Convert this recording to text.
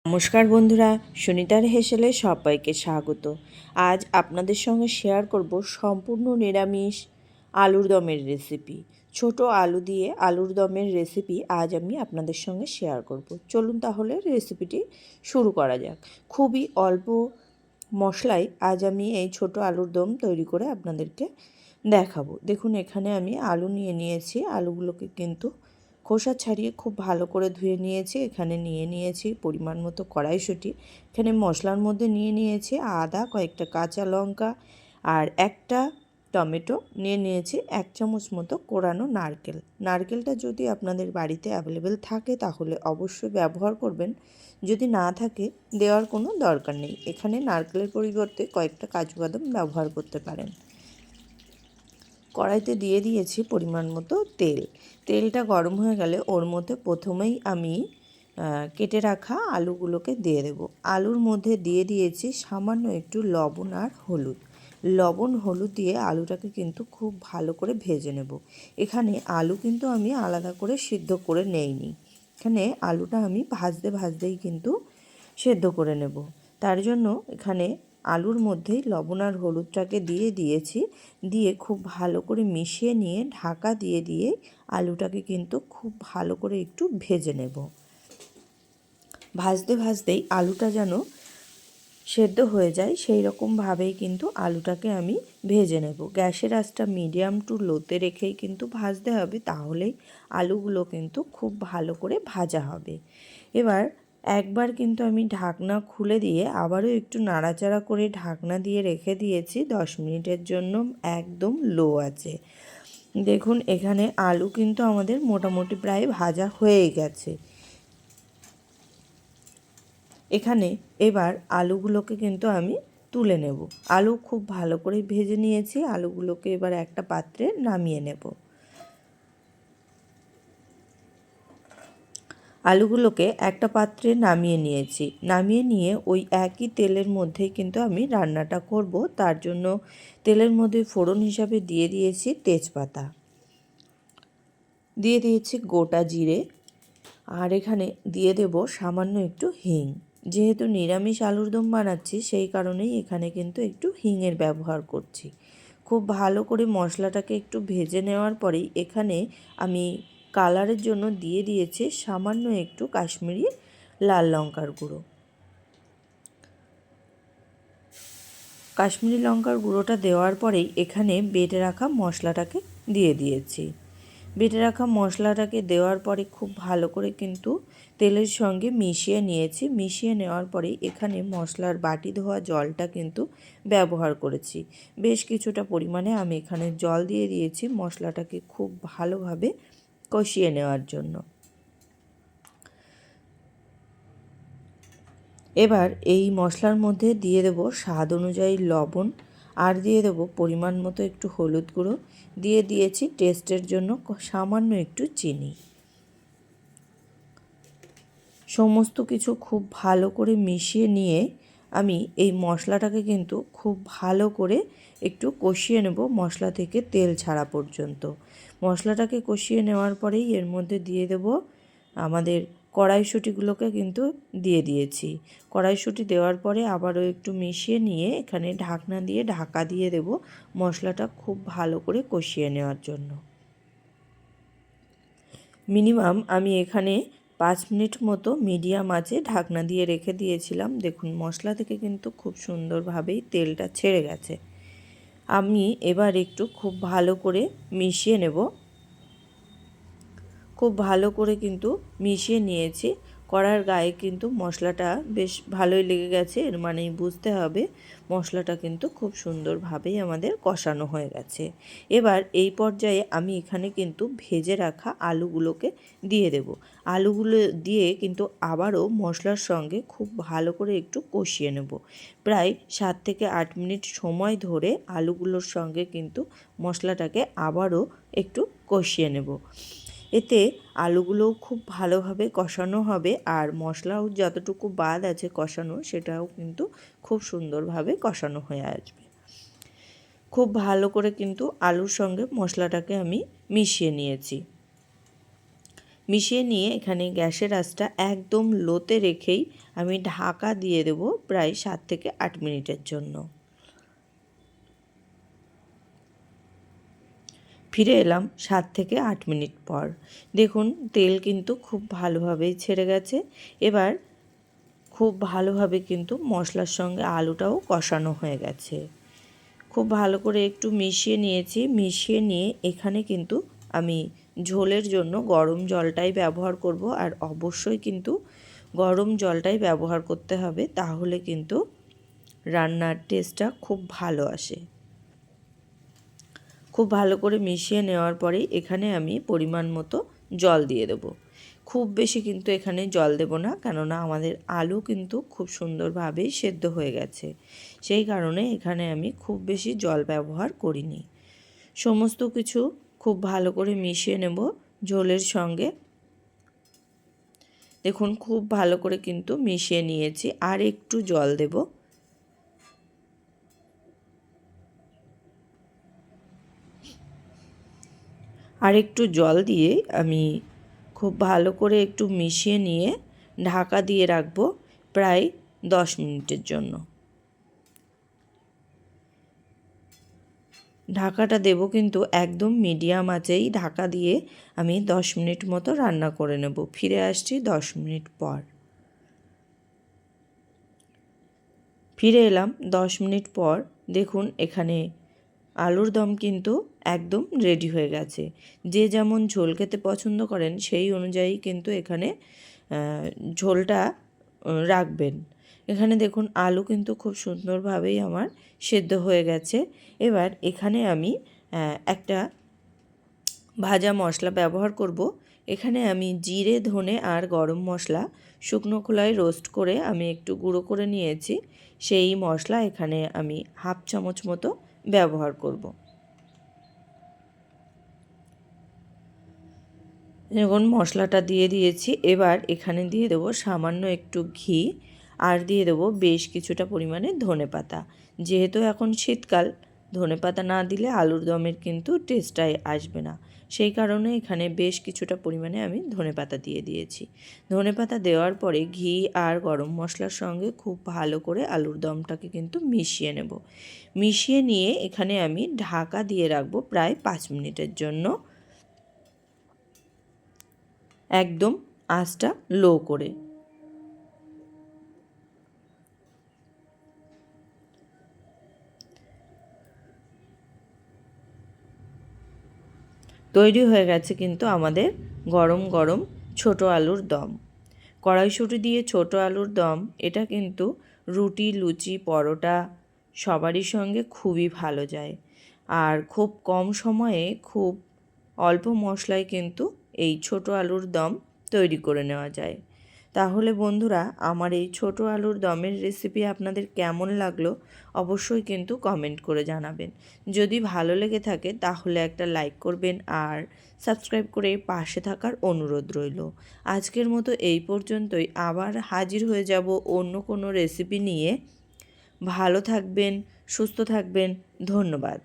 নমস্কার বন্ধুরা, সুনিতার হেসেলে সবাইকে স্বাগত। আজ আপনাদের সঙ্গে শেয়ার করব সম্পূর্ণ নিরামিষ আলুর দমের রেসিপি। ছোট আলু দিয়ে আলুর দমের রেসিপি আজ আমি আপনাদের সঙ্গে শেয়ার করব। চলুন তাহলে রেসিপিটি শুরু করা যাক। খুবই অল্প মশলায় আজ আমি এই ছোট আলুর দম তৈরি করে আপনাদেরকে দেখাবো। দেখুন, এখানে আমি আলু নিয়ে নিয়েছি। আলুগুলোকে কিন্তু খোসা ছাড়িয়ে খুব ভালো করে ধুয়ে নিয়েছি। এখানে নিয়ে নিয়েছি পরিমাণ মতো কড়াইশুঁটি। এখানে মশলার মধ্যে নিয়ে নিয়েছি আদা, কয়েকটা কাঁচা লঙ্কা আর একটা টমেটো। নিয়ে নিয়েছি 1 চামচ মতো কোরানো নারকেল। নারকেলটা যদি আপনাদের বাড়িতে অ্যাভেলেবেল থাকে তাহলে অবশ্যই ব্যবহার করবেন, যদি না থাকে দেওয়ার কোনো দরকার নেই। এখানে নারকেলের পরিবর্তে কয়েকটা কাজু বাদাম ব্যবহার করতে পারেন। কড়াইতে দিয়ে দিয়েছি পরিমাণ মতো তেল। তেলটা গরম হয়ে গেলে ওর মধ্যে প্রথমেই আমি কেটে রাখা আলুগুলোকে দিয়ে দেব। আলুর মধ্যে দিয়ে দিয়েছি সামান্য একটু লবণ আর হলুদ। লবণ হলুদ দিয়ে আলুটাকে কিন্তু খুব ভালো করে ভেজে নেব। এখানে আলু কিন্তু আমি আলাদা করে সিদ্ধ করে নেইনি। এখানে আলুটা আমি ভাজতেই কিন্তু সেদ্ধ করে নেব। তার জন্য এখানে আলুর মধ্যেই লবণ আর হলুদটাকে দিয়ে দিয়েছি। দিয়ে খুব ভালো করে মিশিয়ে নিয়ে ঢাকা দিয়ে আলুটাকে কিন্তু খুব ভালো করে একটু ভেজে নেব। ভাজতেই আলুটা যেন সেদ্ধ হয়ে যায় সেই রকমভাবেই কিন্তু আলুটাকে আমি ভেজে নেব। গ্যাসের আঁচটা মিডিয়াম টু লোতে রেখেই কিন্তু ভাজতে হবে, তাহলেই আলুগুলো কিন্তু খুব ভালো করে ভাজা হবে। এবার একবার কিন্তু আমি ঢাকনা খুলে দিয়ে আবারও একটু নাড়াচাড়া করে ঢাকনা দিয়ে রেখে দিয়েছি 10 মিনিটের জন্য, একদম লো আছে। দেখুন, এখানে আলু কিন্তু আমাদের মোটামুটি প্রায় ভাজা হয়ে গেছে। এখানে এবার আলুগুলোকে কিন্তু আমি তুলে নেব। আলু খুব ভালো করে ভেজে নিয়েছি। আলুগুলোকে এবার একটা পাত্রে নামিয়ে নেব। আলুগুলোকে একটা পাত্রে নামিয়ে নিয়েছি। নামিয়ে নিয়ে ওই একই তেলের মধ্যেই কিন্তু আমি রান্নাটা করব। তার জন্য তেলের মধ্যে ফোড়ন হিসাবে দিয়ে দিয়েছি তেজপাতা, দিয়ে দিয়েছি গোটা জিরে, আর এখানে দিয়ে দেব সামান্য একটু হিং। যেহেতু নিরামিষ আলুর দম বানাচ্ছি সেই কারণেই এখানে কিন্তু একটু হিংয়ের ব্যবহার করছি। খুব ভালো করে মশলাটাকে একটু ভেজে নেওয়ার পরেই এখানে আমি কালারের জন্য দিয়ে দিয়েছি সামান্য একটু কাশ্মীরি লাল লঙ্কার গুঁড়ো। কাশ্মীরি লঙ্কার গুঁড়োটা দেওয়ার পরেই এখানে বেটে রাখা মশলাটাকে দিয়ে দিয়েছি। বেটে রাখা মশলাটাকে দেওয়ার পরে খুব ভালো করে কিন্তু তেলের সঙ্গে মিশিয়ে নিয়েছি। মিশিয়ে নেওয়ার পরে এখানে মশলার বাটি ধোয়া জলটা কিন্তু ব্যবহার করেছি। বেশ কিছুটা পরিমাণে আমি এখানে জল দিয়ে দিয়েছি মশলাটাকে খুব ভালোভাবে কষিয়ে নেওয়ার জন্য। এবার এই মশলার মধ্যে দিয়ে দেব স্বাদ অনুযায়ী লবণ, আর দিয়ে দেব পরিমাণ মতো একটু হলুদ গুঁড়ো, দিয়ে দিয়েছি টেস্টের জন্য সামান্য একটু চিনি। সমস্ত কিছু খুব ভালো করে মিশিয়ে নিয়ে আমি এই মশলাটাকে কিন্তু খুব ভালো করে একটু কষিয়ে নেব মশলা থেকে তেল ছাড়া পর্যন্ত। মশলাটাকে কষিয়ে নেওয়ার পরেই এর মধ্যে দিয়ে দেব আমাদের কড়াইশুঁটিগুলোকে কিন্তু দিয়ে দিয়েছি। কড়াইশুঁটি দেওয়ার পরে আবারও একটু মিশিয়ে নিয়ে এখানে ঢাকনা দিয়ে ঢাকা দিয়ে দেব মশলাটা খুব ভালো করে কষিয়ে নেওয়ার জন্য। মিনিমাম আমি এখানে 5 মিনিট মতো মিডিয়াম আঁচে ঢাকনা দিয়ে রেখে দিয়েছিলাম। দেখুন, মশলা থেকে কিন্তু খুব সুন্দরভাবেই তেলটা ছেড়ে গেছে। আমি এবার একটু খুব ভালো করে মিশিয়ে নেব। খুব ভালো করে কিন্তু মিশিয়ে নিয়েছি। কড়ার গায়ে কিন্তু মশলাটা বেশ ভালোই লেগে গেছে, এর মানেই বুঝতে হবে মশলাটা কিন্তু খুব সুন্দরভাবেই আমাদের কষানো হয়ে গেছে। এবার এই পর্যায়ে আমি এখানে কিন্তু ভেজে রাখা আলুগুলোকে দিয়ে দেব। আলুগুলো দিয়ে কিন্তু আবারও মশলার সঙ্গে খুব ভালো করে একটু কষিয়ে নেব। প্রায় 7 থেকে 8 মিনিট সময় ধরে আলুগুলোর সঙ্গে কিন্তু মশলাটাকে আবারও একটু কষিয়ে নেব। এতে আলুগুলোও খুব ভালোভাবে কষানো হবে, আর মশলাও যতটুকু বাদ আছে কষানো সেটাও কিন্তু খুব সুন্দরভাবে কষানো হয়ে আসবে। খুব ভালো করে কিন্তু আলুর সঙ্গে মশলাটাকে আমি মিশিয়ে নিয়েছি। মিশিয়ে নিয়ে এখানে গ্যাসের আঁচটা একদম লোতে রেখেই আমি ঢাকা দিয়ে দেব প্রায় 7 থেকে 8 মিনিটের জন্য। ফিরে এলাম 7 থেকে 8 মিনিট পর। দেখুন তেল কিন্তু খুব ভালোভাবেই ছেড়ে গেছে। এবার খুব ভালোভাবে কিন্তু মশলার সঙ্গে আলুটাও কষানো হয়ে গেছে। খুব ভালো করে একটু মিশিয়ে নিয়েছি। মিশিয়ে নিয়ে এখানে কিন্তু আমি ঝোলের জন্য গরম জলটাই ব্যবহার করব, আর অবশ্যই কিন্তু গরম জলটাই ব্যবহার করতে হবে, তাহলে কিন্তু রান্নার টেস্টটা খুব ভালো আসে। খুব ভালো করে মিশিয়ে নেওয়ার পরেই এখানে আমি পরিমাণ মতো জল দিয়ে দেবো। খুব বেশি কিন্তু এখানে জল দেব না, কেননা আমাদের আলু কিন্তু খুব সুন্দরভাবেই সেদ্ধ হয়ে গেছে। সেই কারণে এখানে আমি খুব বেশি জল ব্যবহার করিনি। সমস্ত কিছু খুব ভালো করে মিশিয়ে নেব ঝোলের সঙ্গে। দেখুন খুব ভালো করে কিন্তু মিশিয়ে নিয়েছি, আর একটু জল দেব। আর একটু জল দিয়ে আমি খুব ভালো করে একটু মিশিয়ে নিয়ে ঢাকা দিয়ে রাখবো প্রায় 10 মিনিটের জন্য। ঢাকাটা দেব কিন্তু একদম মিডিয়াম আঁচেই ঢাকা দিয়ে আমি 10 মিনিট মতো রান্না করে নেব। ফিরে আসছি 10 মিনিট পর। ফিরে এলাম 10 মিনিট পর। দেখুন এখানে আলুর দম কিন্তু একদম রেডি হয়ে গেছে। যে যেমন ঝোল খেতে পছন্দ করেন সেই অনুযায়ী কিন্তু এখানে ঝোলটা রাখবেন। এখানে দেখুন আলু কিন্তু খুব সুন্দরভাবেই আমার সেদ্ধ হয়ে গেছে। এবার এখানে আমি একটা ভাজা মশলা ব্যবহার করব। এখানে আমি জিরে, ধনে আর গরম মশলা শুকনো খোলায় রোস্ট করে আমি একটু গুঁড়ো করে নিয়েছি। সেই মশলা এখানে আমি হাফ চামচ মতো ব্যবহার করব। দেখুন মশলাটা দিয়ে দিয়েছি। এবার এখানে দিয়ে দেবো সামান্য একটু ঘি, আর দিয়ে দেবো বেশ কিছুটা পরিমাণে ধনেপাতা। যেহেতু এখন শীতকাল, ধনেপাতা না দিলে আলুর দমের কিন্তু টেস্টটাই আসবে না। সেই কারণে এখানে বেশ কিছুটা পরিমাণে আমি ধনেপাতা দিয়ে দিয়েছি। ধনেপাতা দেওয়ার পরে ঘি আর গরম মশলার সঙ্গে খুব ভালো করে আলুর দমটাকে কিন্তু মিশিয়ে নেব। মিশিয়ে নিয়ে এখানে আমি ঢাকা দিয়ে রাখবো প্রায় 5 মিনিটের জন্য, একদম আঁচটা লো করে। তৈরি হয়ে গেছে কিন্তু আমাদের গরম গরম ছোট আলুর দম। কড়াইশুঁটি দিয়ে ছোট আলুর দম, এটা কিন্তু রুটি, লুচি, পরোটা সবারই সঙ্গে খুবই ভালো যায়। আর খুব কম সময়ে খুব অল্প মশলায় কিন্তু এই ছোট আলুর দম তৈরি করে নেওয়া যায়। তাহলে বন্ধুরা, আমার এই ছোট আলুর দমের রেসিপি আপনাদের কেমন লাগলো অবশ্যই কিন্তু কমেন্ট করে জানাবেন। যদি ভালো লেগে থাকে তাহলে একটা লাইক করবেন, আর সাবস্ক্রাইব করে পাশে থাকার অনুরোধ রইল। আজকের মতো এই পর্যন্তই। আবার হাজির হয়ে যাব অন্য কোনো রেসিপি নিয়ে। ভালো থাকবেন, সুস্থ থাকবেন। ধন্যবাদ।